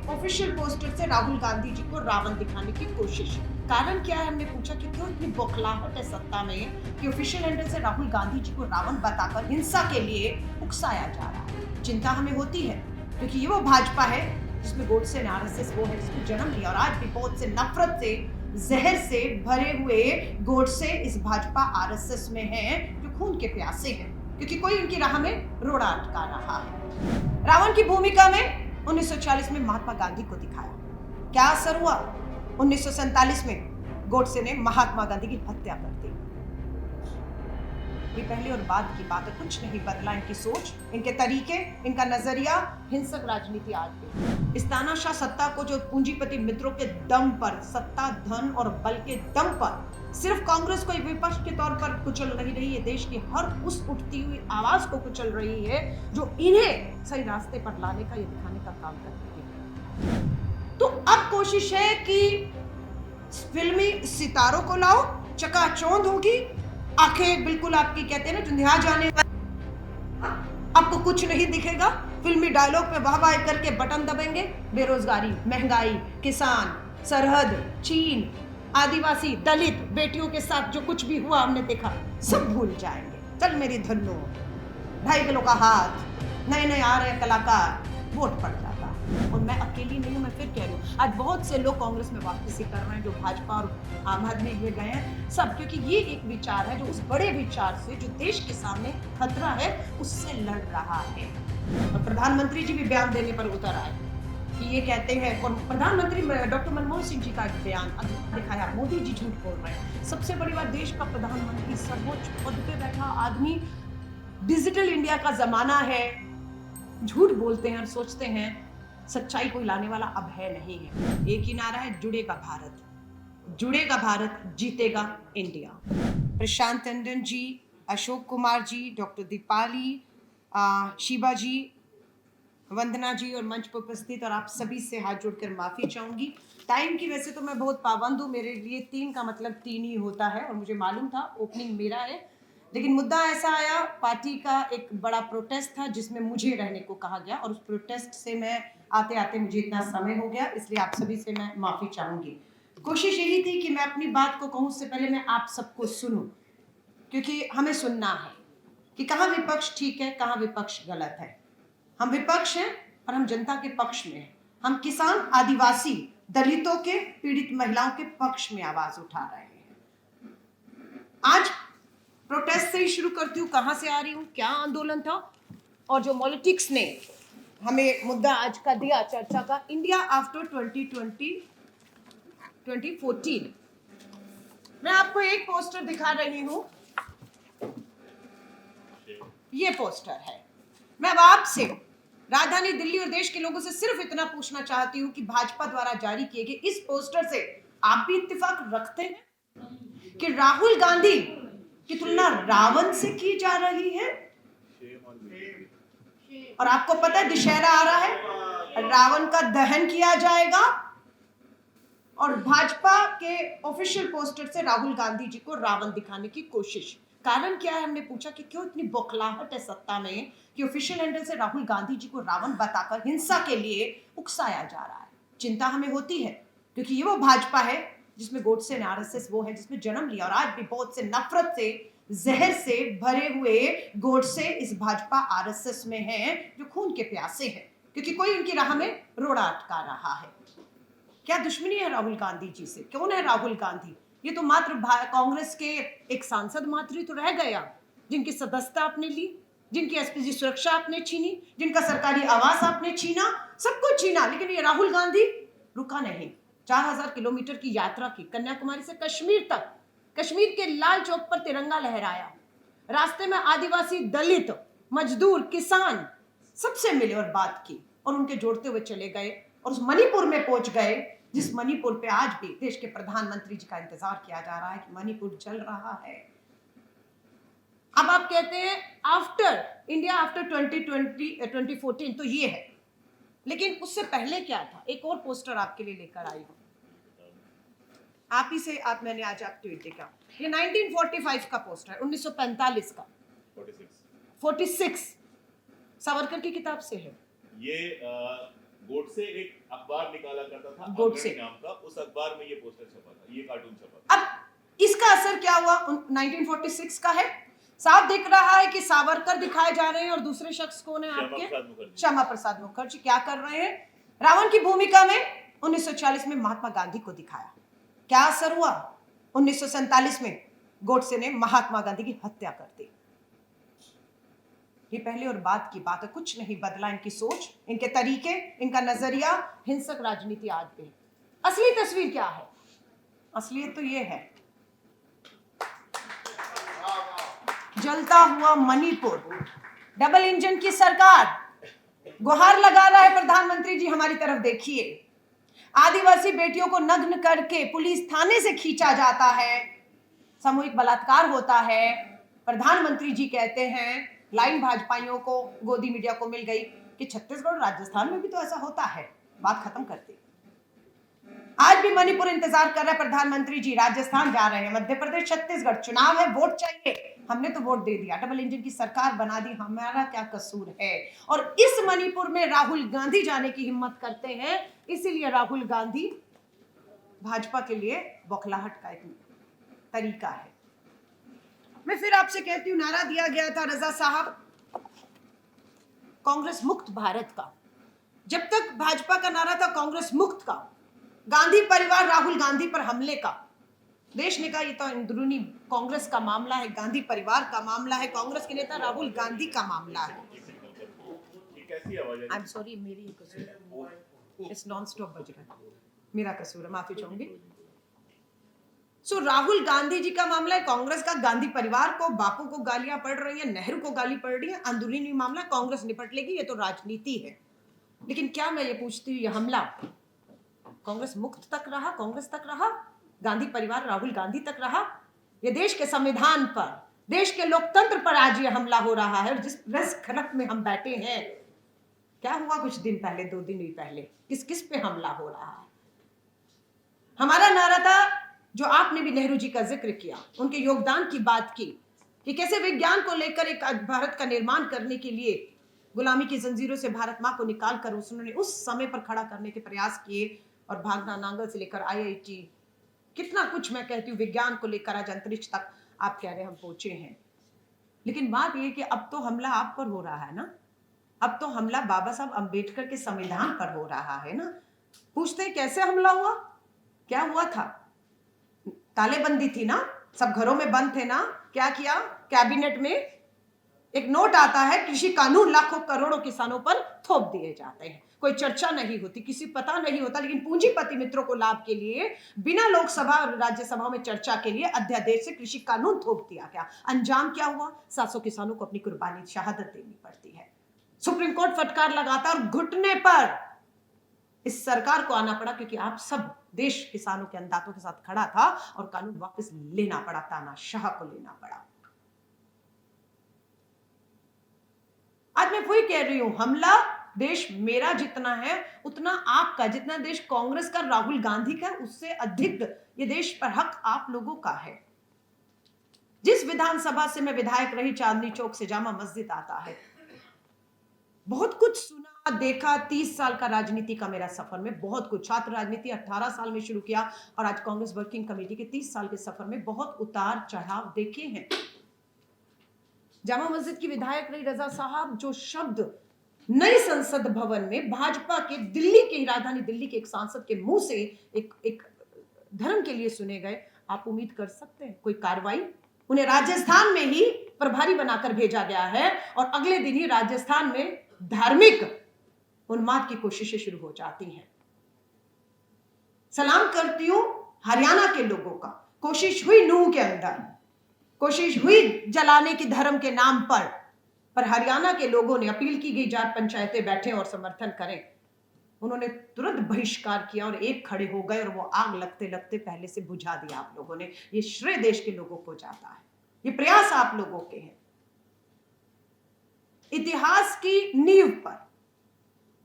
Official poster से राहुल गांधी जी को रावण दिखाने की कोशिश। कारण क्या है, हमने पूछा कि क्यों इतनी बौखलाहट है सत्ता में कि ऑफिशियल हैंडल से राहुल गांधी जी को रावण बताकर हिंसा के लिए उकसाया जा रहा है। चिंता हमें होती है क्योंकि ये वो भाजपा है जिसमें गोडसे ने आरएसएस वो है जिसको जन्म दिया, और आज भी बहुत से नफरत से जहर से भरे हुए गोडसे इस भाजपा आरएसएस में हैं जो खून के प्यासे हैं, क्योंकि कोई उनकी राह में रोड़ा अटका रहा है। रावण की भूमिका में 1940 में महात्मा गांधी को दिखाया। क्या असर हुआ? 1947 में गोडसे ने महात्मा गांधी की हत्या कर दी। ये पहले और बाद की बात है, कुछ नहीं बदला इनकी सोच, इनके तरीके, इनका नजरिया। हिंसक राजनीति आज भी इस तानाशाह सत्ता को जो पूंजीपति मित्रों के दम पर, सत्ता, धन और बल के दम पर सिर्फ कांग्रेस को एक विपक्ष के तौर पर कुचल रही है, देश की हर उस उठती हुई आवाज को कुचल रही है जो इन्हें सही रास्ते पर लाने का, ये दिखाने का काम करती है। तो अब कोशिश है कि फिल्मी सितारों को लाओ, चकाचौंध होगी, आंखें बिल्कुल आपकी कहते हैं ना धुंधिया जाने, आपको कुछ नहीं दिखेगा। फिल्मी डायलॉग पे वाह वाह करके बटन दबेंगे। बेरोजगारी, महंगाई, किसान, सरहद, चीन, आदिवासी, दलित बेटियों के साथ जो कुछ भी हुआ हमने देखा, सब भूल जाएंगे। चल मेरी धन्नो, 2.5 किलो का हाथ, नए नए आ रहे कलाकार, वोट पड़ जाता। और मैं अकेली नहीं हूं, मैं फिर कह रही हूँ, आज बहुत से लोग कांग्रेस में वापसी कर रहे हैं जो भाजपा और आम आदमी में गए हैं सब, क्योंकि ये एक विचार है जो उस बड़े विचार से जो देश के सामने खतरा है उससे लड़ रहा है। और प्रधानमंत्री जी भी बयान देने पर उतर आए कि ये कहते हैं, और प्रधानमंत्री डॉक्टर मनमोहन सिंह जी का एक बयान दिखाया, मोदी जी झूठ बोल रहे हैं। सबसे बड़ी बात, देश का प्रधानमंत्री, सर्वोच्च पद पे बैठा आदमी, डिजिटल इंडिया का जमाना है, झूठ बोलते हैं और सोचते हैं सच्चाई कोई लाने वाला अब है नहीं है। एक ही नारा है, जुड़ेगा भारत, जुड़ेगा भारत, जीतेगा इंडिया। प्रशांत टंडन जी, अशोक कुमार जी, डॉक्टर दीपाली, शीबा जी, वंदना जी और मंच पर उपस्थित और आप सभी से हाथ जोड़कर माफी चाहूंगी। टाइम की वैसे तो मैं बहुत पाबंद हूँ, मेरे लिए 3 का मतलब 3 ही होता है और मुझे मालूम था ओपनिंग मेरा है, लेकिन मुद्दा ऐसा आया, पार्टी का एक बड़ा प्रोटेस्ट था जिसमें मुझे रहने को कहा गया और उस प्रोटेस्ट से मैं आते आते मुझे इतना समय हो गया, इसलिए आप सभी से मैं माफी चाहूंगी। कोशिश यही थी कि मैं अपनी बात को कहूं उससे पहले मैं आप सबको सुनूं, क्योंकि हमें सुनना है कि कहां विपक्ष ठीक है, कहां विपक्ष गलत है। हम विपक्ष हैं और हम जनता के पक्ष में हैं। हम किसान, आदिवासी, दलितों के, पीड़ित महिलाओं के पक्ष में आवाज उठा रहे हैं। आज प्रोटेस्ट से ही शुरू करती हूँ, कहां से आ रही हूँ, क्या आंदोलन था और जो पॉलिटिक्स ने हमें मुद्दा आज का दिया चर्चा का, इंडिया आफ्टर 2014। मैं आपको एक पोस्टर दिखा रही हूं, ये पोस्टर है। मैं अब आपसे, राजधानी दिल्ली और देश के लोगों से सिर्फ इतना पूछना चाहती हूं कि भाजपा द्वारा जारी किए गए इस पोस्टर से आप भी इत्तेफाक रखते हैं कि राहुल गांधी की तुलना रावण से की जा रही है? और आपको पता है दशहरा आ रहा है, रावण का दहन किया जाएगा और भाजपा के ऑफिशियल पोस्टर से राहुल गांधी जी को रावण दिखाने की कोशिश। कारण क्या है, हमने पूछा कि क्यों इतनी बौखलाहट है सत्ता में कि ऑफिशियल हैंडल से राहुल गांधी जी को रावण बताकर हिंसा के लिए उकसाया जा रहा है। चिंता हमें होती है क्योंकि ये वो भाजपा है जिसमें गोडसे ने आरएसएस वो है जिसमें जन्म लिया, और आज भी बहुत से नफरत से जहर से भरे हुए गोडसे इस भाजपा आरएसएस में हैं जो खून के प्यासे हैं, क्योंकि कोई उनकी राह में रोड़ा अटका रहा है। क्या दुश्मनी है राहुल गांधी जी से? कौन है राहुल गांधी? ये तो मात्र कांग्रेस के एक सांसद मात्र ही तो रह गया जिनकी सदस्यता आपने ली, जिनकी एसपीजी सुरक्षा आपने छीनी, जिनका सरकारी आवास आपने छीना, सब कुछ छीना, लेकिन ये राहुल गांधी रुका नहीं। 4000 किलोमीटर की यात्रा की, कन्याकुमारी से कश्मीर तक, कश्मीर के लाल चौक पर तिरंगा लहराया, रास्ते में आदिवासी, दलित, मजदूर, किसान सबसे मिले और बात की और उनके जोड़ते हुए चले गए और उस मणिपुर में पहुंच गए जिस मणिपुर पे आज भी देश के प्रधानमंत्री जी का इंतजार किया जा रहा है कि मणिपुर चल रहा है। अब आप कहते हैं आफ्टर इंडिया आफ्टर 2014, तो ये है, लेकिन उससे पहले क्या था? एक और पोस्टर आपके लिए लेकर आई हूं, आप ही से आप मैंने आज आप ट्वीट देखा, ये 1945 का पोस्टर है, 1945 का, 46 सावरकर की किताब से है। ये गोडसे एक अखबार निकाला करता था गोडसे नाम का, उस अखबार में ये पोस्टर छपा था, ये कार्टून छपा था। अब इसका असर क्या हुआ? 1946 का है, साफ दिख रहा है कि सावरकर दिखाए जा रहे हैं और दूसरे शख्स कौन है आपके? श्यामा प्रसाद मुखर्जी। क्या कर रहे हैं? रावण की भूमिका में 1940 में महात्मा गांधी को दिखाया। क्या असर हुआ? 1947 में गोडसे ने महात्मा गांधी की हत्या कर दी। ये पहले और बाद की बात है, कुछ नहीं बदला इनकी सोच, इनके तरीके, इनका नजरिया। हिंसक राजनीति आज भी। असली तस्वीर क्या है? असलियत तो ये है, जलता हुआ मणिपुर, डबल इंजन की सरकार। गुहार लगा रहा है प्रधानमंत्री जी, हमारी तरफ देखिए। आदिवासी बेटियों को नग्न करके पुलिस थाने से खींचा जाता है, सामूहिक बलात्कार होता है। प्रधानमंत्री जी कहते हैं, लाइन भाजपाइयों को, गोदी मीडिया को मिल गई कि छत्तीसगढ़ और राजस्थान में भी तो ऐसा होता है। बात खत्म करते। आज भी मणिपुर इंतजार कर रहा है प्रधानमंत्री जी, राजस्थान जा रहे हैं, मध्य प्रदेश, छत्तीसगढ़। चुनाव है, वोट चाहिए, हमने तो वोट दे दिया, डबल इंजन की सरकार बना दी, हमारा क्या कसूर है? और इस मणिपुर में राहुल गांधी जाने की हिम्मत करते हैं, इसीलिए राहुल गांधी भाजपा के लिए बौखलाहट का एक तरीका है। मैं फिर आपसे कहती हूं, नारा दिया गया था रजा साहब कांग्रेस मुक्त भारत का। जब तक भाजपा का नारा था कांग्रेस मुक्त का, गांधी परिवार राहुल गांधी पर हमले का, देश ने कहा ये तो अंदरूनी कांग्रेस का मामला है, गांधी परिवार का मामला है, कांग्रेस के नेता राहुल गांधी का मामला है। आई एम सॉरी, मेरी कसूर है, इस नॉन स्टॉप बज रहा है, मेरा कसूर है, माफी चाहूंगी। सो राहुल गांधी जी का मामला है, कांग्रेस का। गांधी परिवार को, बापू को गालियां पड़ रही है, नेहरू को गाली पड़ रही है, अंदरूनी मामला कांग्रेस निपट लेगी, ये तो राजनीति है। लेकिन क्या मैं ये पूछती हूँ, ये हमला कांग्रेस मुक्त तक रहा, कांग्रेस तक रहा, गांधी परिवार राहुल गांधी तक रहा? ये देश के संविधान पर, देश के लोकतंत्र पर आज ये हमला हो रहा है। और जिस प्रेस खड़क में हम बैठे हैं, क्या हुआ कुछ दिन पहले, 2 दिन ही पहले, किस किस पे हमला हो रहा है? हमारा नारा था, जो आपने भी नेहरू जी का जिक्र किया, उनके योगदान की बात की, कि कैसे विज्ञान को लेकर एक भारत का निर्माण करने के लिए गुलामी की जंजीरों से भारत मां को निकाल कर उन्होंने उस समय पर खड़ा करने के प्रयास किए। और भागना नांगल से लेकर IIT, कितना कुछ मैं कहती हूँ, विज्ञान को लेकर आज अंतरिक्ष तक आप कह रहे हम पहुंचे हैं। लेकिन बात यह कि अब तो हमला आप पर हो रहा है ना, अब तो हमला बाबा साहब अंबेडकर के संविधान पर हो रहा है ना। पूछते हैं कैसे हमला हुआ, क्या हुआ था? तालेबंदी थी ना, सब घरों में बंद थे ना। क्या किया? कैबिनेट में एक नोट आता है, कृषि कानून लाखों करोड़ों किसानों पर थोप दिए जाते हैं, कोई चर्चा नहीं होती, किसी पता नहीं होता। लेकिन पूंजीपति मित्रों को लाभ के लिए बिना लोकसभा और राज्यसभा में चर्चा के लिए अध्यादेश से कृषि कानून थोप दिया गया। अंजाम क्या हुआ? 700 किसानों को अपनी कुर्बानी, शहादत देनी पड़ती है। सुप्रीम कोर्ट फटकार लगाता और घुटने पर इस सरकार को आना पड़ा, क्योंकि आप सब देश किसानों के अन्नदाताओं के साथ खड़ा था और कानून वापस लेना पड़ा, तानाशाह को लेना पड़ा। आज मैं वही कह रही हूं, हमला देश मेरा जितना है उतना आपका, जितना देश कांग्रेस का, राहुल गांधी का, उससे अधिक ये देश पर हक आप लोगों का है। जिस विधानसभा से मैं विधायक रही, चांदनी चौक से जामा मस्जिद आता है, बहुत कुछ सुना देखा। 30 साल का राजनीति का मेरा सफर में बहुत कुछ, छात्र राजनीति 18 साल में शुरू किया और आज कांग्रेस वर्किंग कमेटी के 30 साल के सफर में बहुत उतार चढ़ाव देखे हैं। जामा मस्जिद की विधायक रही रजा साहब, जो शब्द नए संसद भवन में भाजपा के, दिल्ली की राजधानी दिल्ली के एक सांसद के मुंह से एक धर्म के लिए सुने गए, आप उम्मीद कर सकते हैं कोई कार्रवाई? उन्हें राजस्थान में ही प्रभारी बनाकर भेजा गया है और अगले दिन ही राजस्थान में धार्मिक उन्माद की कोशिशें शुरू हो जाती हैं। सलाम करती हूं हरियाणा के लोगों का, कोशिश हुई नूह के अंदर, कोशिश हुई जलाने की धर्म के नाम पर हरियाणा के लोगों ने अपील की गई, जाट पंचायतें बैठे और समर्थन करें, उन्होंने तुरंत बहिष्कार किया और एक खड़े हो गए और वो आग लगते लगते पहले से बुझा दिया आप लोगों ने। ये श्रेय देश के लोगों को जाता है, ये प्रयास आप लोगों के हैं। इतिहास की नींव पर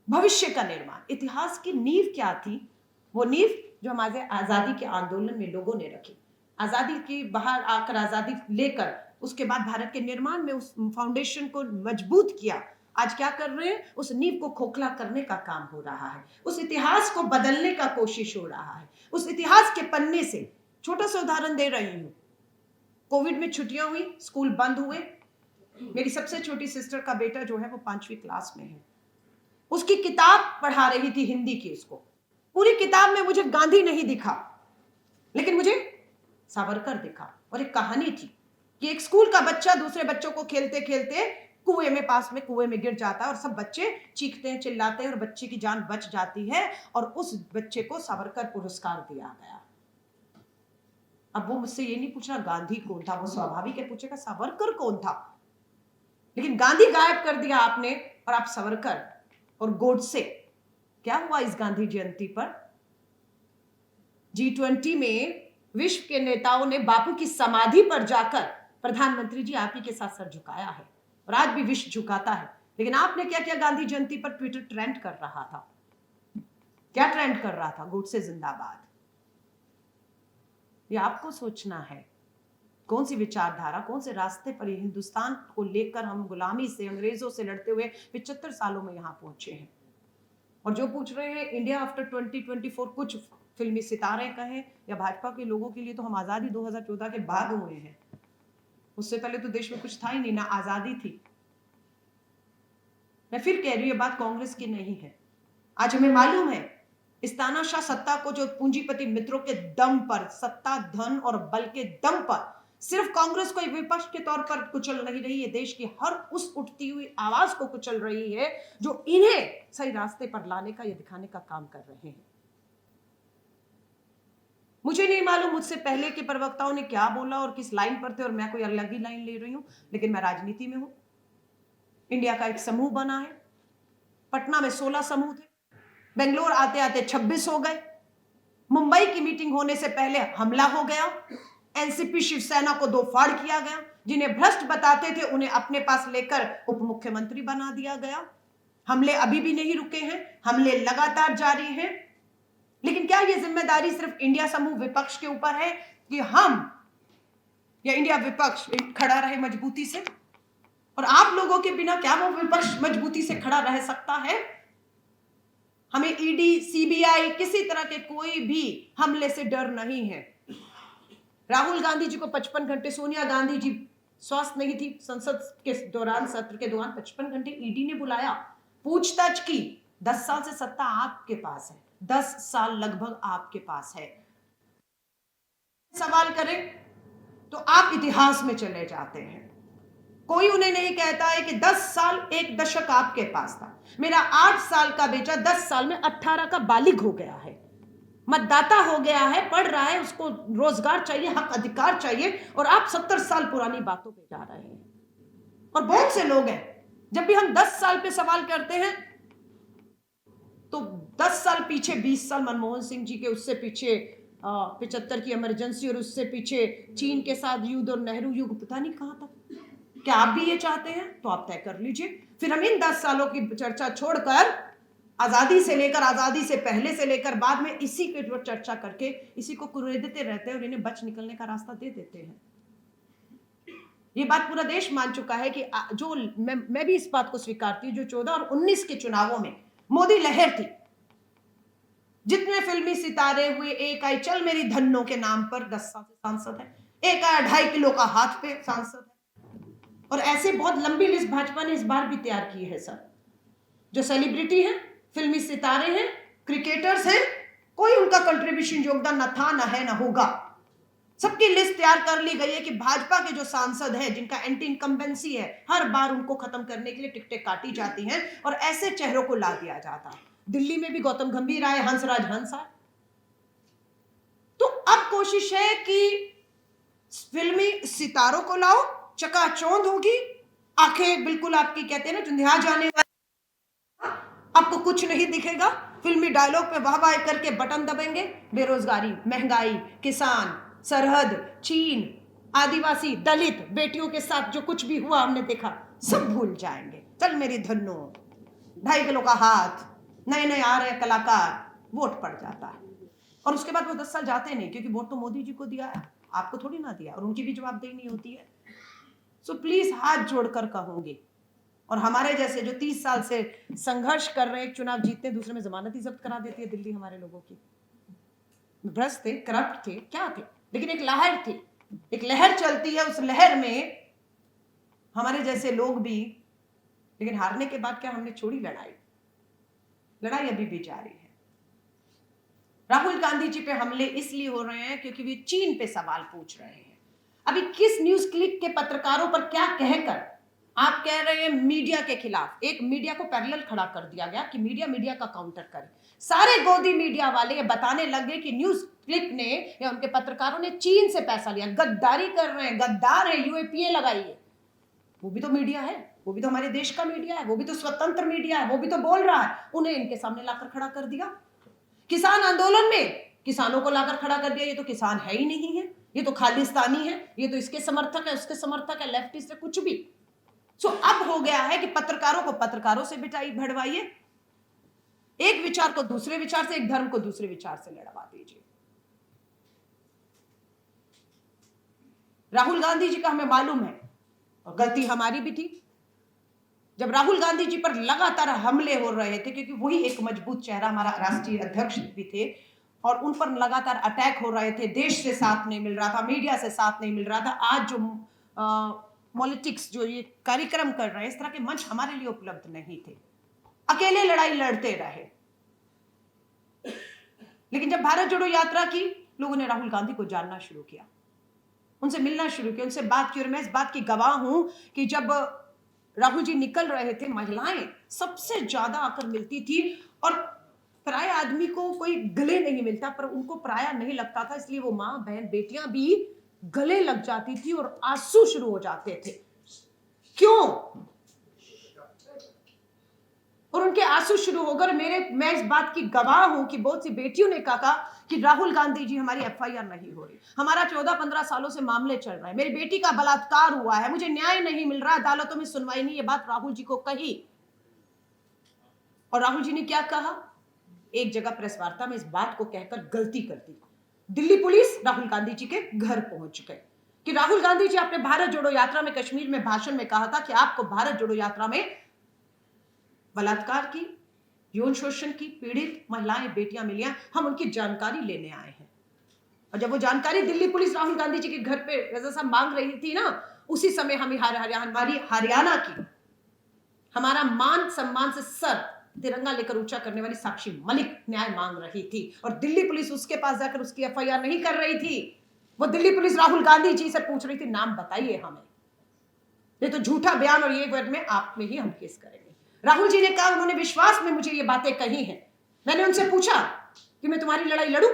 भविष्य का निर्माण। इतिहास की नींव क्या थी? वो नींव जो हमारे आजादी के आंदोलन में लोगों ने रखी, आजादी की बाहर आकर आजादी लेकर उसके बाद भारत के निर्माण में उस फाउंडेशन को मजबूत किया, आज क्या कर रहे हैं? उस नींव को खोखला करने का काम हो रहा है, उस इतिहास को बदलने का कोशिश हो रहा है। उस इतिहास के पन्ने से छोटा सा उदाहरण दे रही हूं। कोविड में छुट्टियां हुई, स्कूल बंद हुए। मेरी सबसे छोटी सिस्टर का बेटा जो है वो 5वीं क्लास में है। उसकी किताब पढ़ा रही थी हिंदी की। उसको पूरी किताब में मुझे गांधी नहीं दिखा, लेकिन मुझे सावरकर दिखा। और एक कहानी थी कि एक स्कूल का बच्चा दूसरे बच्चों को खेलते खेलते कुएं में, पास में कुएं में गिर जाता है और सब बच्चे चीखते हैं, चिल्लाते हैं और बच्चे की जान बच जाती है और उस बच्चे को सावरकर पुरस्कार दिया गया। अब वो मुझसे ये नहीं पूछ रहा गांधी कौन था, वो स्वाभाविक है पूछेगा सावरकर कौन था। लेकिन गांधी गायब कर दिया आपने और आप सावरकर और गोडसे। क्या हुआ इस गांधी जयंती पर? G20 में विश्व के नेताओं ने बापू की समाधि पर जाकर प्रधानमंत्री जी आप ही के साथ सर झुकाया है और आज भी विश्व झुकाता है। लेकिन आपने क्या किया? गांधी जयंती पर ट्विटर ट्रेंड कर रहा था। क्या ट्रेंड कर रहा था? गोडसे जिंदाबाद। ये आपको सोचना है कौन सी विचारधारा, कौन से रास्ते पर ये हिंदुस्तान को लेकर हम गुलामी से, अंग्रेजों से लड़ते हुए 75 सालों में यहां पहुंचे हैं। और जो पूछ रहे हैं इंडिया आफ्टर 2024, कुछ फिल्मी सितारे कहें या भाजपा के लोगों के लिए तो हम आजादी 2014 के बाद हुए हैं। उससे पहले तो देश में कुछ था ही नहीं, ना आजादी थी। मैं फिर कह रही हूं, ये बात कांग्रेस की नहीं है। आज हमें मालूम है इस तानाशाह सत्ता को जो पूंजीपति मित्रों के दम पर, सत्ता, धन और बल के दम पर, सिर्फ कांग्रेस को एक विपक्ष के तौर पर कुचल नहीं रही है, देश की हर उस उठती हुई आवाज को कुचल रही है जो इन्हें सही रास्ते पर लाने का या दिखाने का काम कर रहे हैं। मुझे नहीं मालूम मुझसे पहले के प्रवक्ताओं ने क्या बोला और किस लाइन पर थे और मैं कोई अलग ही लाइन ले रही हूं, लेकिन मैं राजनीति में हूं। इंडिया का एक समूह बना है। पटना में 16 समूह थे, बेंगलोर आते आते 26 हो गए। मुंबई की मीटिंग होने से पहले हमला हो गया। एनसीपी शिवसेना को 2 फाड़ किया गया। जिन्हें भ्रष्ट बताते थे उन्हें अपने पास लेकर उप मुख्यमंत्री बना दिया गया। हमले अभी भी नहीं रुके हैं, हमले लगातार जारी हैं। लेकिन क्या यह जिम्मेदारी सिर्फ इंडिया समूह विपक्ष के ऊपर है कि हम या इंडिया विपक्ष खड़ा रहे मजबूती से? और आप लोगों के बिना क्या वो विपक्ष मजबूती से खड़ा रह सकता है? हमें ईडी, सीबीआई, किसी तरह के कोई भी हमले से डर नहीं है। राहुल गांधी जी को 55 घंटे, सोनिया गांधी जी स्वस्थ नहीं थी, संसद के दौरान, सत्र के दौरान 55 घंटे ईडी ने बुलाया, पूछताछ की। 10 साल से सत्ता आपके पास है, 10 साल लगभग आपके पास है। सवाल करें तो आप इतिहास में चले जाते हैं। कोई उन्हें नहीं कहता है कि 10 साल, 1 दशक आपके पास था। मेरा 8 साल का बेटा 10 साल में 18 का बालिग हो गया है, मतदाता हो गया है, पढ़ रहा है, उसको रोजगार चाहिए, हक अधिकार चाहिए, और आप 70 साल पुरानी बातों पे जा रहे हैं। और बहुत से लोग हैं, जब भी हम 10 साल पे सवाल करते हैं तो 10 साल पीछे, 20 साल मनमोहन सिंह जी के, उससे पीछे 75 की इमरजेंसी, और उससे पीछे चीन के साथ युद्ध और नेहरू युग, पता नहीं कहां तक। क्या आप भी ये चाहते हैं? तो आप तय कर लीजिए। फिर हम इन 10 सालों की चर्चा छोड़कर आजादी से लेकर, आजादी से पहले से लेकर बाद में इसी के ऊपर चर्चा करके इसी को कुरेदते रहते हैं और इन्हें बच निकलने का रास्ता दे देते हैं। ये बात पूरा देश मान चुका है कि जो मैं भी इस बात को स्वीकारती हूं, जो 14 और 19 के चुनावों में मोदी लहर थी, जितने फिल्मी सितारे हुए, एक आई चल मेरी धन्नो के नाम पर 10 साल से सांसद है, एक आया 2.5 किलो का हाथ पे सांसद है, और ऐसे बहुत लंबी लिस्ट भाजपा ने इस बार भी तैयार की है। सर, जो सेलिब्रिटी हैं, फिल्मी सितारे हैं, क्रिकेटर्स हैं, कोई उनका कंट्रीब्यूशन, योगदान न था, न है, न होगा। सबकी लिस्ट तैयार कर ली गई है कि भाजपा के जो सांसद हैं, जिनका एंटी इनकम्बेंसी है, हर बार उनको खत्म करने के लिए टिकटें काटी जाती हैं और ऐसे चेहरों को ला दिया जाता है। दिल्ली में भी गौतम गंभीर आए, हंसराज हंस आए। तो अब कोशिश है कि फिल्मी सितारों को लाओ, चकाचौंध होगी, आंखें बिल्कुल आपकी, कहते हैं ना, चुंधिया जाने वाली, आपको कुछ नहीं दिखेगा। फिल्मी डायलॉग पे वाह वाह करके बटन दबेंगे। बेरोजगारी, महंगाई, किसान, सरहद, चीन, आदिवासी, दलित बेटियों के साथ जो कुछ भी हुआ हमने देखा, सब भूल जाएंगे। चल मेरी धन्नो, 2.5 किलो का हाथ, नए नए आ रहे कलाकार, वोट पड़ जाता है। और उसके बाद वो 10 साल जाते नहीं, क्योंकि वोट तो मोदी जी को दिया है, आपको थोड़ी ना दिया, और उनकी भी जवाबदेही नहीं होती है। सो प्लीज हाथ जोड़कर कहूंगी, और हमारे जैसे जो 30 साल से संघर्ष कर रहे हैं, एक चुनाव जीतते, दूसरे में जमानत ही जब्त करा देती है दिल्ली हमारे लोगों की। भ्रष्ट थे, करप्ट थे, क्या थे, लेकिन एक लहर थी, एक लहर चलती है, उस लहर में हमारे जैसे लोग भी। लेकिन हारने के बाद क्या हमने छोड़ी लड़ाई? लड़ाई अभी भी जारी है। राहुल गांधी जी पे हमले इसलिए हो रहे हैं क्योंकि वे चीन पे सवाल पूछ रहे हैं। अभी किस न्यूज क्लिक के पत्रकारों पर क्या कहकर आप कह रहे हैं मीडिया के खिलाफ? एक मीडिया को पैरेलल खड़ा कर दिया गया कि मीडिया का काउंटर करे। सारे गोदी मीडिया वाले ये बताने लगे कि न्यूज क्लिक ने या उनके पत्रकारों ने चीन से पैसा लिया, गद्दारी कर रहे हैं, गद्दार है, यूएपीए लगाइए। वो भी तो मीडिया है, वो भी तो हमारे देश का मीडिया है, वो भी तो स्वतंत्र मीडिया है, वो भी तो बोल रहा है। उन्हें इनके सामने लाकर खड़ा कर दिया। किसान आंदोलन में किसानों को लाकर खड़ा कर दिया, ये तो किसान है ही नहीं है, ये तो खालिस्तानी है, ये तो इसके समर्थक है, उसके समर्थक है, लेफ्टिस्ट है, कुछ भी। सो अब हो गया है कि पत्रकारों को पत्रकारों से भिड़वाइए, एक विचार को दूसरे विचार से, एक धर्म को दूसरे विचार से लड़वा दीजिए। राहुल गांधी जी का हमें मालूम है, और गलती हमारी भी थी, जब राहुल गांधी जी पर लगातार हमले हो रहे थे, क्योंकि वही एक मजबूत चेहरा हमारा राष्ट्रीय अध्यक्ष भी थे, और उन पर लगातार अटैक हो रहे थे, देश से साथ नहीं मिल रहा था, मीडिया से साथ नहीं मिल रहा था। आज जो पॉलिटिक्स जो ये कार्यक्रम कर रहे हैं, इस तरह के मंच हमारे लिए उपलब्ध नहीं थे, अकेले लड़ाई लड़ते रहे। लेकिन जब भारत जोड़ो यात्रा की, लोगों ने राहुल गांधी को जानना शुरू किया, उनसे मिलना शुरू किया, उनसे बात की। और मैं इस बात की गवाह हूं कि जब राहुल जी निकल रहे थे, महिलाएं सबसे ज्यादा आकर मिलती थी, और पराया आदमी को कोई गले नहीं मिलता, पर उनको पराया नहीं लगता था, इसलिए वो माँ बहन बेटियां भी गले लग जाती थी और आंसू शुरू हो जाते थे। क्यों? और उनके आंसू शुरू होकर मैं इस बात की गवाह हूं कि बहुत सी बेटियों ने कहा कि राहुल गांधी जी हमारी एफआईआर नहीं हो रही, हमारा 14-15 सालों से मामले चल रहे हैं, मेरी बेटी का बलात्कार हुआ है, मुझे न्याय नहीं मिल रहा, अदालतों में सुनवाई नहीं। ये बात राहुल जी को कही, और राहुल जी ने क्या कहा? एक जगह प्रेस वार्ता में इस बात को कहकर गलती कर दी। दिल्ली पुलिस राहुल गांधी जी के घर पहुंच गए कि राहुल गांधी जी, आपने भारत जोड़ो यात्रा में कश्मीर में भाषण में कहा था कि आपको भारत जोड़ो यात्रा में बलात्कार की, यौन शोषण की पीड़ित महिलाएं बेटियां मिली, हम उनकी जानकारी लेने आए हैं। और जब वो जानकारी दिल्ली पुलिस राहुल गांधी जी के घर पे रजा साहब मांग रही थी ना, उसी समय हमें हमारी हरियाणा की, हमारा मान सम्मान से सर तिरंगा लेकर ऊंचा करने वाली साक्षी मलिक न्याय मांग रही थी, और दिल्ली पुलिस उसके पास जाकर उसकी एफआईआर नहीं कर रही थी। वो दिल्ली पुलिस राहुल गांधी जी से पूछ रही थी, नाम बताइए हमें, ये तो झूठा बयान, और ये वर्ड में आप में ही हम केस करेंगे। राहुल जी ने कहा, उन्होंने विश्वास में मुझे ये बातें कही हैं। मैंने उनसे पूछा कि मैं तुम्हारी लड़ाई लड़ूं?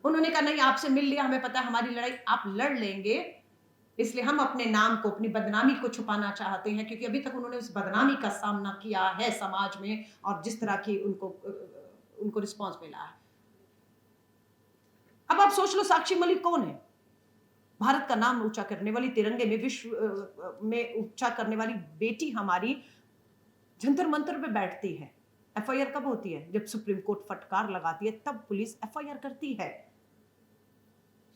उन्होंने कहा, नहीं, आपसे मिल लिया, हमें पता है हमारी लड़ाई आप लड़ लेंगे, इसलिए हम अपने नाम को, अपनी बदनामी को छुपाना चाहते हैं, क्योंकि अभी तक उन्होंने उस बदनामी का सामना किया है समाज में, और जिस तरह की उनको रिस्पॉन्स मिला है। अब आप सोच लो, साक्षी मलिक कौन है? भारत का नाम ऊंचा करने वाली, तिरंगे में विश्व में ऊंचा करने वाली बेटी हमारी जंतर मंतर पे बैठती है। एफआईआर कब होती है? जब सुप्रीम कोर्ट फटकार लगाती है, तब पुलिस एफआईआर करती है।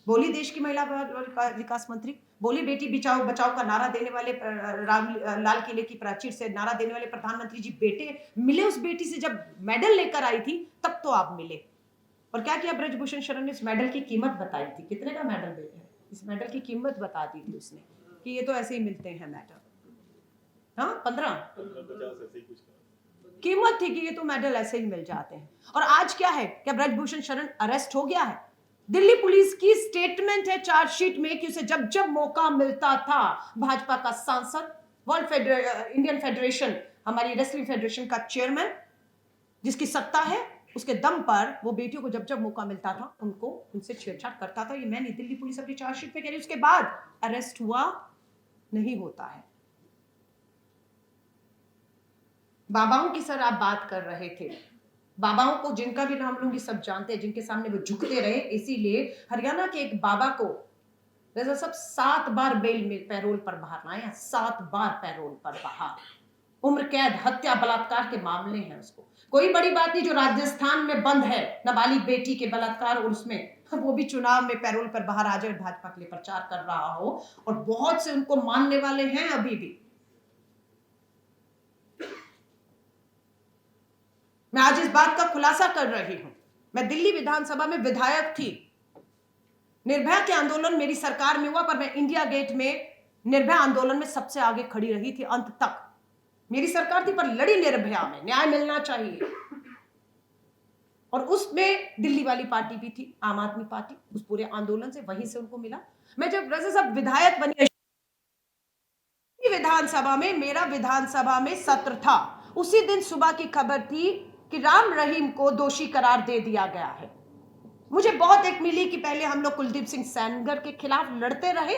बोली देश की महिला विकास मंत्री, बोली बेटी बचाओ बचाओ का नारा देने वाले, लाल किले की प्राचीर से नारा देने वाले प्रधानमंत्री जी बेटे मिले उस बेटी से, जब मेडल लेकर आई थी तब तो आप मिले। और क्या किया ब्रजभूषण शरण ने? इस मेडल की कीमत बताई थी, कितने का मेडल है, इस मेडल की कीमत बता दी थी उसने कि ये तो ऐसे ही मिलते हैं मेडल। हाँ, 15-50 ऐसे ही कुछ कीमत थी कि ये तो मेडल ऐसे ही मिल जाते हैं। और आज क्या है? क्या ब्रजभूषण शरण अरेस्ट हो गया है? दिल्ली पुलिस की स्टेटमेंट है चार्जशीट में कि उसे जब जब मौका मिलता था, भाजपा का सांसद, इंडियन फेडरेशन, हमारी रेसलिंग फेडरेशन का चेयरमैन, जिसकी सत्ता है, उसके दम पर वो बेटियों को जब जब मौका मिलता था उनसे छेड़छाड़ करता था। ये मैंने दिल्ली पुलिस अपनी चार्जशीट पे कह रही, उसके बाद अरेस्ट हुआ नहीं होता है। बाबाओं की सर आप बात कर रहे थे, बाबाओं को जिनका भी नाम लूंगी सब जानते हैं, जिनके सामने वो झुकते रहे। इसीलिए हरियाणा के एक बाबा को रजा साहब 7 बार बेल में पैरोल पर बाहर लाए हैं, 7 बार पैरोल पर बाहर। उम्र कैद, हत्या, बलात्कार के मामले हैं उसको। कोई बड़ी बात नहीं जो राजस्थान में बंद है नाबालिग बेटी के बलात्कार, और उसमें वो भी चुनाव में पैरोल पर बाहर आ जाए, भाजपा के लिए प्रचार कर रहा हो, और बहुत से उनको मानने वाले हैं अभी भी। मैं आज इस बात का खुलासा कर रही हूं। मैं दिल्ली विधानसभा में विधायक थी। निर्भया के आंदोलन मेरी सरकार में हुआ, पर मैं इंडिया गेट में निर्भया आंदोलन में सबसे आगे खड़ी रही थी अंत तक। मेरी सरकार थी पर लड़ी निर्भया में, न्याय मिलना चाहिए। और उसमें दिल्ली वाली पार्टी भी थी, आम आदमी पार्टी, उस पूरे आंदोलन से वहीं से उनको मिला। मैं जब रजा साहब विधायक बनी विधानसभा में, मेरा विधानसभा में सत्र था, उसी दिन सुबह की खबर थी कि राम रहीम को दोषी करार दे दिया गया है। मुझे बहुत एक मिली कि पहले हम लोग कुलदीप सिंह सेंगर के खिलाफ लड़ते रहे,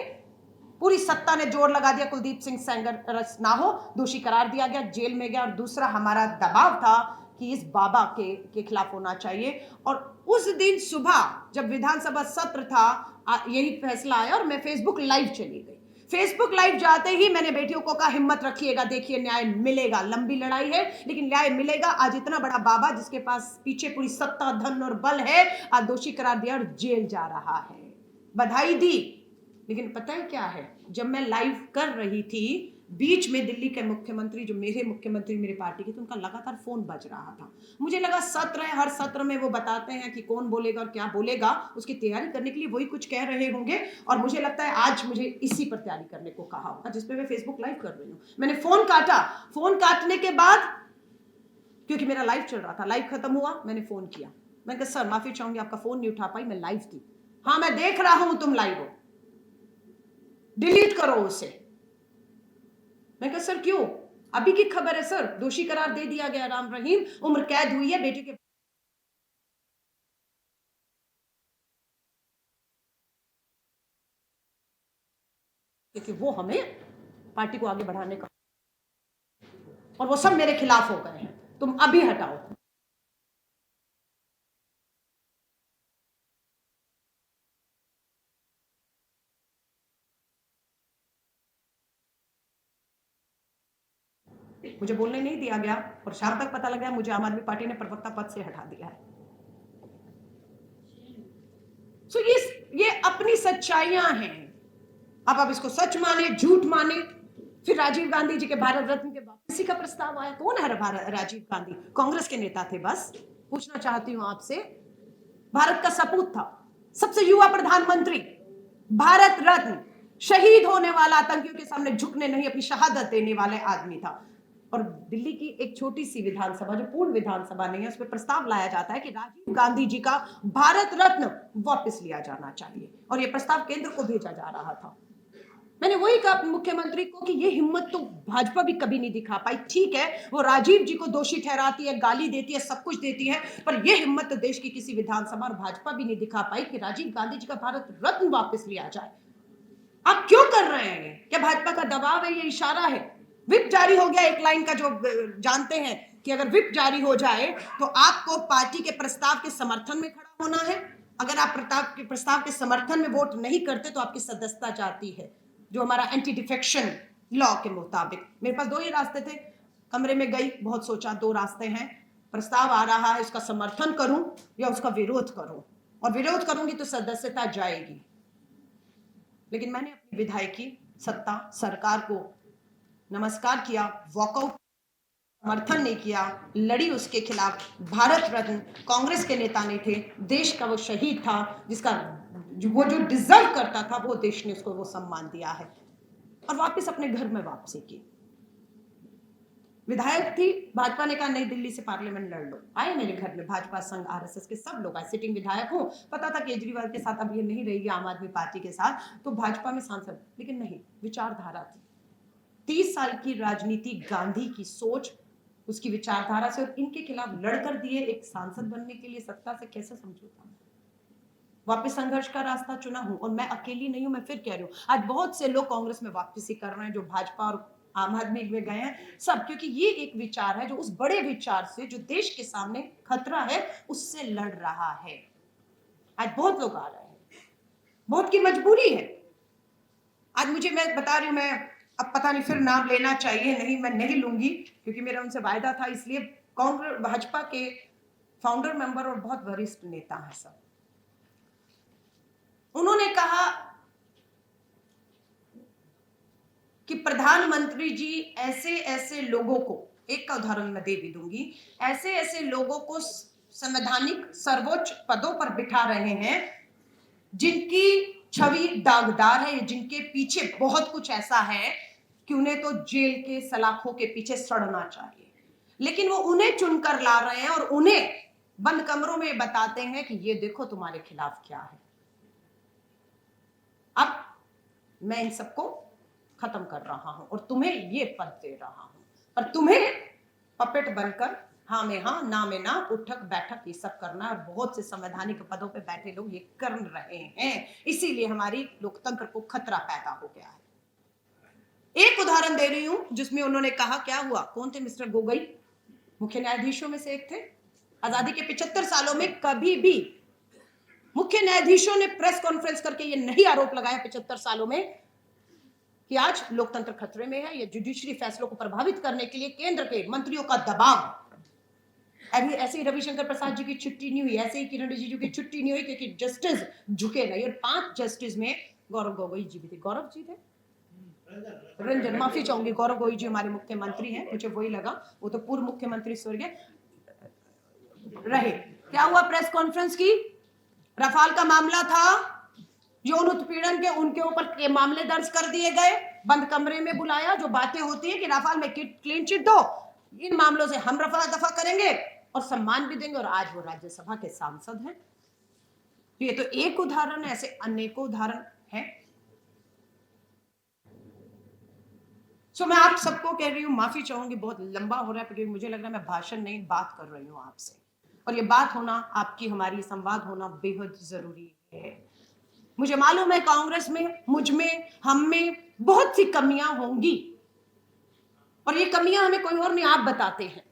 पूरी सत्ता ने जोर लगा दिया कुलदीप सिंह सेंगर ना हो, दोषी करार दिया गया, जेल में गया। और दूसरा हमारा दबाव था कि इस बाबा के खिलाफ होना चाहिए। और उस दिन सुबह जब विधानसभा सत्र था, यही फैसला आया और मैं फेसबुक लाइव चली गई। फेसबुक लाइव जाते ही मैंने बेटियों को कहा, हिम्मत रखिएगा, देखिए न्याय मिलेगा, लंबी लड़ाई है लेकिन न्याय मिलेगा। आज इतना बड़ा बाबा जिसके पास पीछे पूरी सत्ता, धन और बल है, आज दोषी करार दिया और जेल जा रहा है। बधाई दी। लेकिन पता है क्या है, जब मैं लाइव कर रही थी, बीच में दिल्ली के मुख्यमंत्री, जो मेरे मुख्यमंत्री मेरी पार्टी के, तो उनका लगातार फोन बज रहा था। मुझे लगा सत्र है, हर सत्र में वो बताते हैं कि कौन बोलेगा और क्या बोलेगा, उसकी तैयारी करने के लिए वही कुछ कह रहे होंगे। और मुझे लगता है आज मुझे इसी पर तैयारी करने को कहा होगा, जिसपे मैं फेसबुक लाइव कर रही हूँ। मैंने फोन काटा, फोन काटने के बाद, क्योंकि मेरा लाइव चल रहा था, लाइव खत्म हुआ, मैंने फोन किया। मैंने कहा सर माफी चाहूंगी, आपका फोन नहीं उठा पाई, मैं लाइव थी। हाँ मैं देख रहा हूं तुम लाइव हो, डिलीट करो उसे। मैं कहा सर क्यों? अभी की खबर है सर, दोषी करार दे दिया गया राम रहीम, उम्र कैद हुई है बेटे के। क्योंकि वो हमें पार्टी को आगे बढ़ाने का, और वो सब मेरे खिलाफ हो गए हैं, तुम अभी हटाओ। मुझे बोलने नहीं दिया गया और शाम तक पता लगा मुझे आम आदमी पार्टी ने प्रवक्ता पद से हटा दिया है। सो ये अपनी सच्चाइयां हैं। अब आप इसको सच माने, झूठ माने। फिर राजीव गांधी जी के भारत रत्न के वापसी का प्रस्ताव आया। कौन है राजीव गांधी? कांग्रेस के नेता थे। बस पूछना चाहती हूं आपसे, भारत का सपूत था, सबसे युवा प्रधानमंत्री, भारत रत्न, शहीद होने वाला, आतंकियों के सामने झुकने नहीं, अपनी शहादत देने वाले आदमी था। और दिल्ली की एक छोटी सी विधानसभा, जो पूर्ण विधानसभा नहीं है, उसमें प्रस्ताव लाया जाता है कि राजीव गांधी जी का भारत रत्न वापस लिया जाना चाहिए, और यह प्रस्ताव केंद्र को भेजा जा रहा था। मैंने वही कहा मुख्यमंत्री को कि ये हिम्मत तो भाजपा भी कभी नहीं दिखा पाई। ठीक है, वो राजीव जी को दोषी ठहराती है, गाली देती है, सब कुछ देती है, पर यह हिम्मत तो देश की किसी विधानसभा और भाजपा भी नहीं दिखा पाई कि राजीव गांधी जी का भारत रत्न वापस लिया जाए। आप क्यों कर रहे हैं? क्या भाजपा का दबाव है? ये इशारा है? विप जारी हो गया एक लाइन का, जो जानते हैं कि अगर विप जारी हो जाए तो आपको पार्टी के प्रस्ताव के समर्थन में खड़ा होना है। अगर आप प्रस्ताव के समर्थन में वोट नहीं करते तो आपकी सदस्यता जाती है, जो हमारा एंटी डिफेक्शन लॉ के मुताबिक। मेरे पास दो ही रास्ते थे, कमरे में गई, बहुत सोचा, दो रास्ते हैं, प्रस्ताव आ रहा है, उसका समर्थन करूं या उसका विरोध करूं, और विरोध करूंगी तो सदस्यता जाएगी। लेकिन मैंने अपनी विधायकी सत्ता, सरकार को नमस्कार किया, वॉकआउट, समर्थन नहीं किया, लड़ी उसके खिलाफ। भारत रत्न कांग्रेस के नेता नहीं थे, देश का वो शहीद था, जिसका वो जो डिजर्व करता था, वो देश ने उसको वो सम्मान दिया है, और वापस अपने घर में वापसी की। विधायक थी, भाजपा ने कहा नई दिल्ली से पार्लियामेंट लड़ लो। आए मेरे घर में भाजपा, संघ, आरएसएस के सब लोग आए। सिटिंग विधायक हूं, पता था केजरीवाल के साथ अब ये नहीं रहेगी आम आदमी पार्टी के साथ, तो भाजपा में सांसद, लेकिन नहीं, विचारधारा थी। 30 साल की राजनीति, गांधी की सोच, उसकी विचारधारा से, और इनके खिलाफ लड़कर दिए एक सांसद बनने के लिए सत्ता से कैसे समझौता। वापस संघर्ष का रास्ता चुना हूं, और मैं अकेली नहीं हूं। मैं फिर कह रही हूं, आज बहुत से लोग कांग्रेस में वापसी कर रहे हैं, जो भाजपा और आम आदमी में गए हैं सब, क्योंकि ये एक विचार है जो उस बड़े विचार से, जो देश के सामने खतरा है, उससे लड़ रहा है। आज बहुत लोग आ रहे हैं, बहुत की मजबूरी है। आज मुझे, मैं बता रही हूं, मैं अब पता नहीं फिर नाम लेना चाहिए नहीं, मैं नहीं लूंगी, क्योंकि मेरा उनसे वायदा था। इसलिए कांग्रेस, भाजपा के फाउंडर मेंबर और बहुत वरिष्ठ नेता हैं सब, उन्होंने कहा कि प्रधानमंत्री जी ऐसे ऐसे लोगों को एक का उदाहरण मैं दे भी दूंगी। ऐसे ऐसे लोगों को संवैधानिक सर्वोच्च पदों पर बिठा रहे हैं जिनकी छवि दागदार है, जिनके पीछे बहुत कुछ ऐसा है कि उन्हें तो जेल के सलाखों के पीछे सड़ना चाहिए, लेकिन वो उन्हें चुनकर ला रहे हैं और उन्हें बंद कमरों में बताते हैं कि ये देखो तुम्हारे खिलाफ क्या है। अब मैं इन सबको खत्म कर रहा हूं और तुम्हें ये पद दे रहा हूं, पर तुम्हें पपेट बनकर हाँ में हाँ ना में ना, उठक बैठक ये सब करना है। और बहुत से संवैधानिक पदों पे बैठे लोग ये कर रहे हैं, इसीलिए हमारी लोकतंत्र को खतरा पैदा हो गया है। एक उदाहरण दे रही हूं जिसमें उन्होंने कहा, क्या हुआ, कौन थे मिस्टर गोगोई, मुख्य न्यायाधीशों में से एक थे। आजादी के 75 सालों में कभी भी मुख्य न्यायाधीशों ने प्रेस कॉन्फ्रेंस करके ये नहीं आरोप लगाया 75 सालों में कि आज लोकतंत्र खतरे में है, या जुडिशरी फैसलों को प्रभावित करने के लिए केंद्र के मंत्रियों का दबाव। अभी ऐसे ही रविशंकर प्रसाद जी की छुट्टी नहीं हुई, ऐसे ही किरण रिजिजू की छुट्टी नहीं हुई, क्योंकि जस्टिस झुके नहीं। और 5 जस्टिस में गौरव गोगोई जी भी थे, गौरव जी थे, रंजन, माफी चाहूंगी, गौरव गोगोई जी हमारे मुख्यमंत्री हैं, मुझे वही लगा, वो तो पूर्व मुख्यमंत्री स्वर्गीय रहे। क्या हुआ प्रेस कॉन्फ्रेंस की, रफाल का मामला था, यौन उत्पीड़न के उनके ऊपर के मामले दर्ज कर दिए गए, बंद कमरे में बुलाया, जो बातें होती है कि रफाल में क्लीन चिट दो, इन मामलों से हम रफा दफा करेंगे और सम्मान भी देंगे, और आज वो राज्यसभा के सांसद हैं। ये तो एक उदाहरण है, ऐसे अनेकों उदाहरण हैं। सो मैं आप सबको कह रही हूं, माफी चाहूंगी, बहुत लंबा हो रहा है क्योंकि मुझे लग रहा है मैं भाषण नहीं बात कर रही हूं आपसे, और ये बात होना, आपकी हमारी संवाद होना बेहद जरूरी है। मुझे मालूम है कांग्रेस में, मुझ में, हम में बहुत सी कमियां होंगी, और ये कमियां हमें कोई और नहीं, आप बताते हैं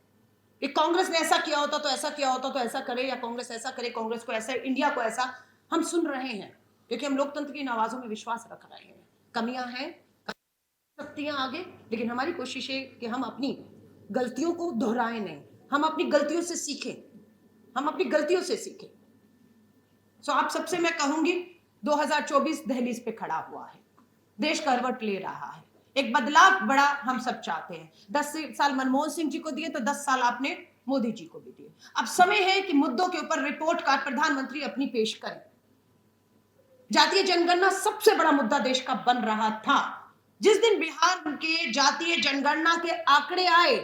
कि कांग्रेस ने ऐसा किया होता तो ऐसा किया होता तो ऐसा करे, या कांग्रेस ऐसा करे, कांग्रेस को ऐसा, इंडिया को ऐसा। हम सुन रहे हैं क्योंकि हम लोकतंत्र की इन आवाजों में विश्वास रख रहे हैं। कमियां हैं, शक्तियां आगे, लेकिन हमारी कोशिश है कि हम अपनी गलतियों को दोहराएं नहीं, हम अपनी गलतियों से सीखें, हम अपनी गलतियों से सीखें। सो आप सबसे मैं कहूंगी, 2024 दहलीज पे खड़ा हुआ है, देश करवट ले रहा है, एक बदलाव बड़ा हम सब चाहते हैं। 10 साल मनमोहन सिंह जी को दिए तो 10 साल आपने मोदी जी को भी दिए। अब समय है कि मुद्दों के ऊपर रिपोर्ट कार्ड प्रधानमंत्री अपनी पेश करें। जातीय जनगणना सबसे बड़ा मुद्दा देश का बन रहा था। जिस दिन बिहार के जातीय जनगणना के आंकड़े आए,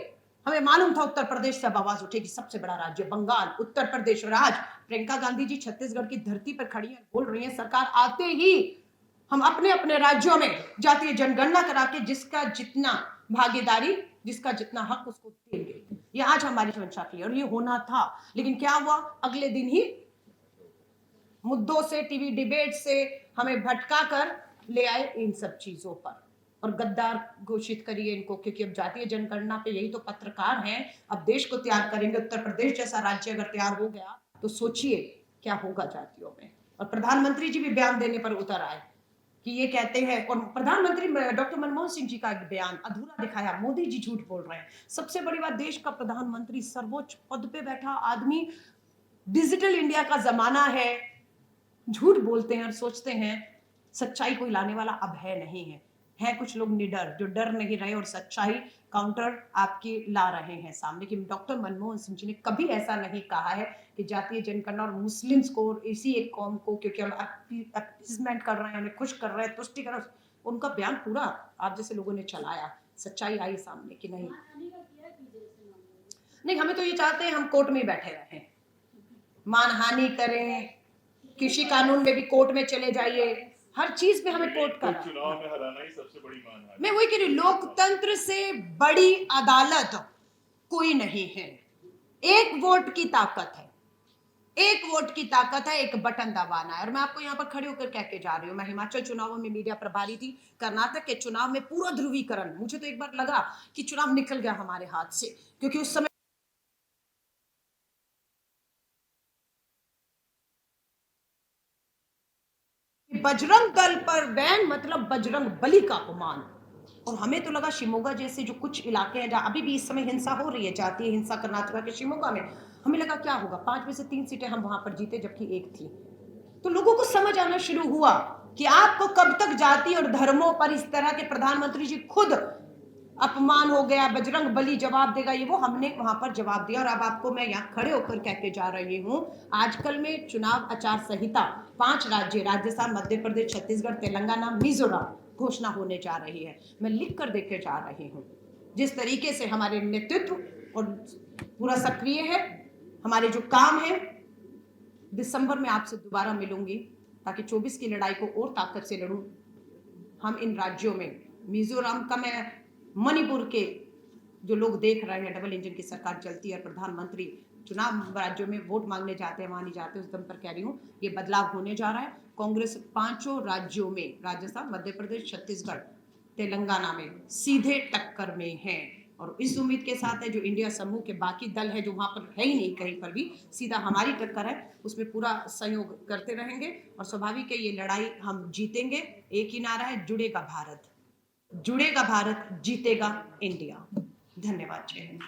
हमें मालूम था उत्तर प्रदेश से अब आवाज उठेगी, सबसे बड़ा राज्य बंगाल, उत्तर प्रदेश, और आज प्रियंका गांधी जी छत्तीसगढ़ की धरती पर खड़ी हैं, बोल रही हैं सरकार आते ही हम अपने अपने राज्यों में जातीय जनगणना करा के जिसका जितना भागीदारी, जिसका जितना हक, उसको देंगे। ये आज हमारी मंशा थी और ये होना था, लेकिन क्या हुआ, अगले दिन ही मुद्दों से, टीवी डिबेट से हमें भटका कर ले आए इन सब चीजों पर, और गद्दार घोषित करिए इनको, क्योंकि अब जातीय जनगणना पे यही तो पत्रकार हैं, अब देश को तैयार करेंगे। उत्तर प्रदेश जैसा राज्य अगर तैयार हो गया तो सोचिए क्या होगा जातियों में। और प्रधानमंत्री जी भी बयान देने पर उतर आए कि ये कहते हैं, और प्रधानमंत्री डॉक्टर मनमोहन सिंह जी का एक बयान अधूरा दिखाया, मोदी जी झूठ बोल रहे हैं। सबसे बड़ी बात, देश का प्रधानमंत्री, सर्वोच्च पद पे बैठा आदमी, डिजिटल इंडिया का जमाना है, झूठ बोलते हैं और सोचते हैं सच्चाई कोई लाने वाला अब है नहीं है कुछ लोग निडर जो डर नहीं रहे और सच्चाई काउंटर आपके ला रहे हैं सामने। कि डॉक्टर मनमोहन सिंह जी ने कभी ऐसा नहीं कहा है कि जातीय जनगणना और मुस्लिम्स को, इसी एक कौम को, क्योंकि हम अपीजमेंट कर रहे हैं, उन्हें खुश कर रहे हैं, तुष्टि कर रहे हैं, उनका बयान पूरा आप जैसे लोगों ने चलाया। सच्चाई आई सामने कि नहीं, नहीं, हमें तो ये चाहते हैं हम कोर्ट में बैठे रहें, मानहानि करें, कृषि कानून में भी कोर्ट में चले जाइए, हर चीज में हमें कोर्ट का, चुनाव में हराना ही सबसे बड़ी मानहानि। मैं वही कह रही, लोकतंत्र से बड़ी अदालत कोई नहीं है। एक वोट की ताकत है, एक वोट की ताकत है, एक बटन दबाना है। और मैं आपको यहाँ पर खड़े होकर कह के जा रही हूँ, मैं हिमाचल चुनावों में मीडिया प्रभारी थी, कर्नाटक के चुनाव में पूरा ध्रुवीकरण, मुझे तो एक बार लगा कि चुनाव निकल गया हमारे हाथ से, क्योंकि उस समय बजरंग दल पर बैन मतलब बजरंग बली का अपमान। और हमें तो लगा शिमोगा जैसे जो कुछ इलाके हैं जहां अभी भी इस समय हिंसा हो रही है, जातीय हिंसा कर्नाटक के शिमोगा में, हमें लगा क्या होगा, 5 में से 3 सीटें हम वहां पर जीते जबकि 1 थी। तो लोगों को समझ आना शुरू हुआ कि आपको कब तक जाति और धर्मों पर, इस तरह के प्रधानमंत्री जी खुद अपमान हो गया, बजरंग बली जवाब देगा, ये वो हमने वहां पर जवाब दिया। और अब आपको मैं यहाँ खड़े होकर कह के जा रही हूँ, आजकल में चुनाव आचार संहिता 5 राज्य राजस्थान, मध्य प्रदेश, छत्तीसगढ़, तेलंगाना, मिजोरम घोषणा होने जा रही है। मैं लिख कर देके जा रही हूँ। जिस तरीके से हमारे नेतृत्व और पूरा सक्रिय है, हमारे जो काम है, दिसंबर में आपसे दोबारा मिलूंगी ताकि 24 की लड़ाई को और ताकत से लड़ूं। हम इन राज्यों में, मिजोरम का, मैं मणिपुर के जो लोग देख रहे हैं, डबल इंजन की सरकार चलती है, प्रधानमंत्री चुनाव राज्यों में वोट मांगने जाते हैं, वहां नहीं जाते, उस दम पर कह रही हूँ ये बदलाव होने जा रहा है। कांग्रेस 5 राज्यों में, राजस्थान, मध्य प्रदेश, छत्तीसगढ़, तेलंगाना में सीधे टक्कर में है। और इस उम्मीद के साथ है जो इंडिया समूह के बाकी दल है जो वहां पर है ही नहीं, कहीं पर भी सीधा हमारी टक्कर है, उसमें पूरा सहयोग करते रहेंगे। और स्वाभाविक है ये लड़ाई हम जीतेंगे। एक ही नारा है, जुड़ेगा भारत, जुड़ेगा भारत, जीतेगा इंडिया। धन्यवाद। जय हिंद।